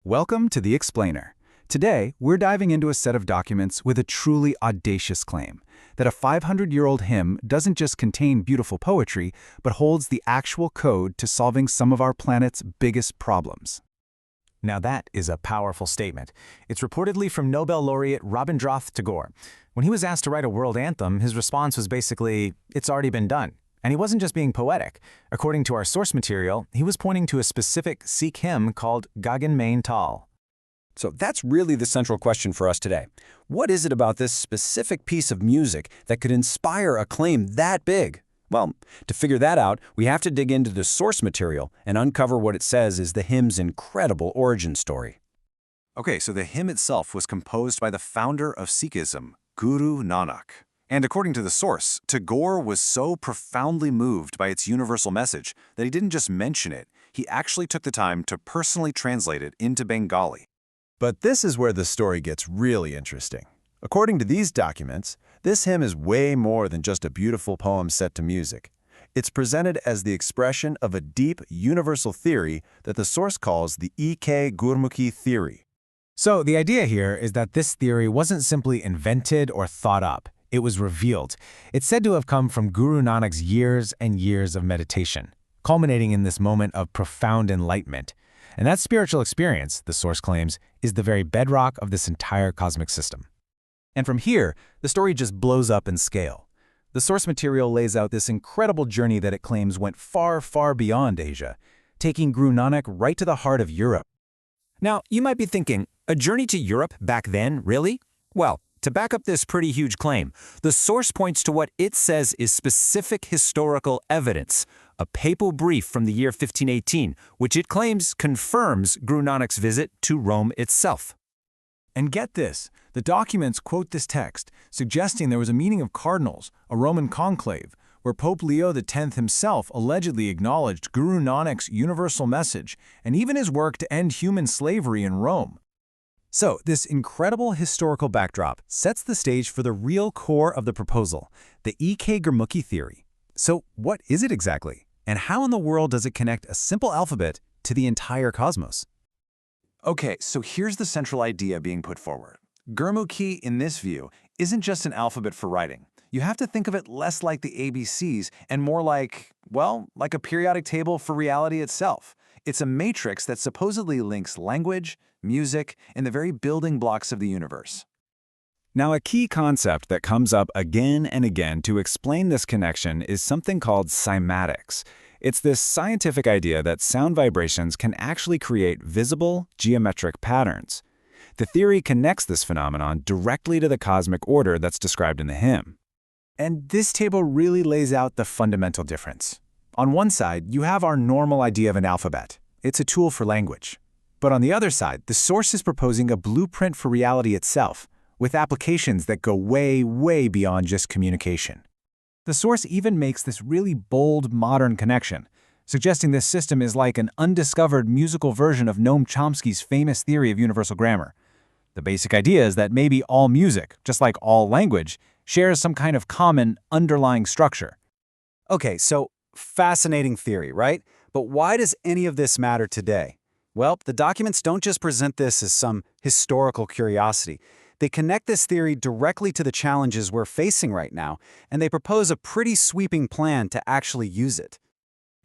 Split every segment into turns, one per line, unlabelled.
Welcome to The Explainer. Today, we're diving into a set of documents with a truly audacious claim that a 500-year-old hymn doesn't just contain beautiful poetry, but holds the actual code to solving some of our planet's biggest problems.
Now that is a powerful statement. It's reportedly from Nobel laureate Ravindranath Tagore. When he was asked to write a world anthem, his response was basically, "It's already been done." And he wasn't just being poetic. According to our source material, he was pointing to a specific Sikh hymn called Gagan Thaal.
So that's really the central question for us today. What is it about this specific piece of music that could inspire a claim that big? Well, to figure that out, we have to dig into the source material and uncover what it says is the hymn's incredible origin story.
Okay, so the hymn itself was composed by the founder of Sikhism, Guru Nanak. And according to the source, Tagore was so profoundly moved by its universal message that he didn't just mention it, he actually took the time to personally translate it into Bengali.
But this is where the story gets really interesting. According to these documents, this hymn is way more than just a beautiful poem set to music. It's presented as the expression of a deep, universal theory that the source calls the Gurmukhi theory.
So the idea here is that this theory wasn't simply invented or thought up. It was revealed. It's said to have come from Guru Nanak's years and years of meditation, culminating in this moment of profound enlightenment. And that spiritual experience, the source claims, is the very bedrock of this entire cosmic system.
And from here, the story just blows up in scale. The source material lays out this incredible journey that it claims went far, far beyond Asia, taking Guru Nanak right to the heart of Europe.
Now, you might be thinking, a journey to Europe back then, really? Well, to back up this pretty huge claim, the source points to what it says is specific historical evidence, a papal brief from the year 1518, which it claims confirms Guru Nanak's visit to Rome itself.
And get this, the documents quote this text, suggesting there was a meeting of cardinals, a Roman conclave, where Pope Leo X himself allegedly acknowledged Guru Nanak's universal message and even his work to end human slavery in Rome. So, this incredible historical backdrop sets the stage for the real core of the proposal, the Gurmukhi theory. So, what is it exactly? And how in the world does it connect a simple alphabet to the entire cosmos?
Okay, so here's the central idea being put forward. Gurmukhi, in this view, isn't just an alphabet for writing. You have to think of it less like the ABCs and more like, well, like a periodic table for reality itself. It's a matrix that supposedly links language, music, and the very building blocks of the universe.
Now, a key concept that comes up again and again to explain this connection is something called cymatics. It's this scientific idea that sound vibrations can actually create visible, geometric patterns. The theory connects this phenomenon directly to the cosmic order that's described in the hymn. And this table really lays out the fundamental difference. On one side, you have our normal idea of an alphabet. It's a tool for language. But on the other side, the source is proposing a blueprint for reality itself, with applications that go way, way beyond just communication. The source even makes this really bold, modern connection, suggesting this system is like an undiscovered musical version of Noam Chomsky's famous theory of universal grammar. The basic idea is that maybe all music, just like all language, shares some kind of common, underlying structure.
Okay, so fascinating theory, right? But why does any of this matter today? Well, the documents don't just present this as some historical curiosity. They connect this theory directly to the challenges we're facing right now, and they propose a pretty sweeping plan to actually use it.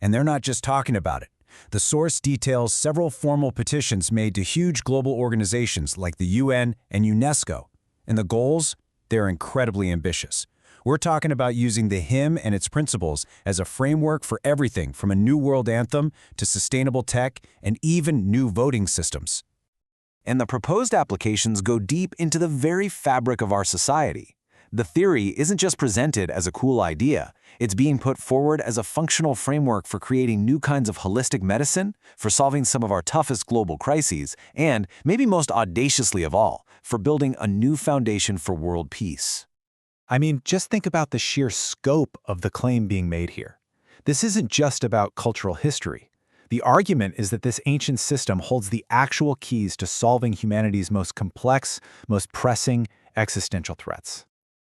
And they're not just talking about it. The source details several formal petitions made to huge global organizations like the UN and UNESCO. And the goals? They're incredibly ambitious. We're talking about using the hymn and its principles as a framework for everything from a new world anthem to sustainable tech and even new voting systems. And the proposed applications go deep into the very fabric of our society. The theory isn't just presented as a cool idea, it's being put forward as a functional framework for creating new kinds of holistic medicine, for solving some of our toughest global crises, and, maybe most audaciously of all, for building a new foundation for world peace.
I mean, just think about the sheer scope of the claim being made here. This isn't just about cultural history. The argument is that this ancient system holds the actual keys to solving humanity's most complex, most pressing existential threats.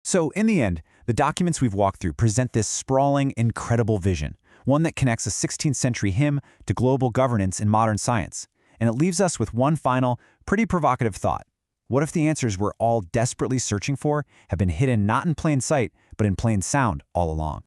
So, in the end, the documents we've walked through present this sprawling, incredible vision, one that connects a 16th century hymn to global governance in modern science.
And it leaves us with one final, pretty provocative thought. What if the answers we're all desperately searching for have been hidden not in plain sight, but in plain sound all along?